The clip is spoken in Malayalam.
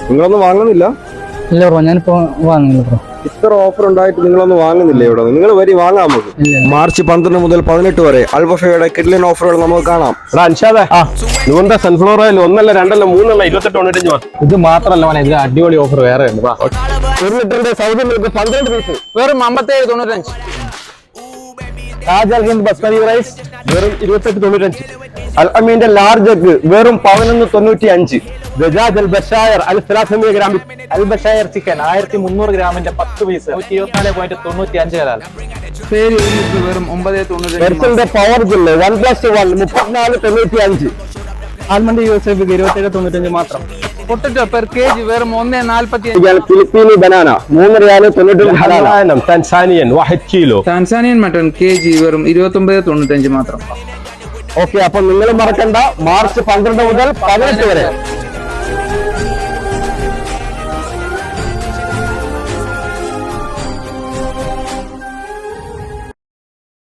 നിങ്ങളൊന്നും വാങ്ങുന്നില്ല? ഇല്ല ബ്രോ, ഞാനിപ്പോ വാങ്ങുന്നില്ല ബ്രോ. ഇത്ര ഓഫർ ഉണ്ടായിട്ട് നിങ്ങളൊന്നും വാങ്ങുന്നില്ല ഇവിടെ? നിങ്ങൾ വരി വാങ്ങാം നമുക്ക്. മാർച്ച് 12 മുതൽ 18 വരെ അൽബഫയുടെ കിഡ്ലൻ ഓഫറുകൾ നമുക്ക് കാണാം. ഇവന്റെ സൺഫ്ലവർ ഓയിൽ 1 2 3 28.95. ഇത് മാത്രല്ല മോനെ, ഇതിന് അടിപൊളി ഓഫർ വേറെ ഉണ്ട്. 1 ലിറ്ററിന്റെ സൗദി മിൽക്ക് 12 പീസ് വെറും 57.95. താജ് അൽഹിന്ദ് ബസ്മതി റൈസ് വെറും 28.95. അൽ അമീന്റെ ലാർജ് എഗ് വെറും 11.95. ഗജാജ് അൽ ബഷായർ അൽ 300 ഗ്രാം അൽ ബഷായർ ചിക്കൻ 1300 ഗ്രാമിന്റെ 10 പീസ് 124.95 കലാൽ. വെറും 9.95. എർസലിന്റെ പവർ ജില്ല് 1+1 34.95. ആൽമണ്ട് യൂസഫ് 27.95 മാത്രം. പൊട്ടറ്റോ പെർ kg വെറും 1.45. ഫിലിപ്പീനി ബനാന 3 റിയാൽ 90 ഹലാൽ. തൻസാനിയൻ 1 കിലോ. ടാൻസാനിയൻ മട്ടൺ kg വെറും 29.95 മാത്രം. ഓക്കെ, അപ്പൊ നിങ്ങൾ മറക്കണ്ട, മാർച്ച് 12 മുതൽ 18 വരെ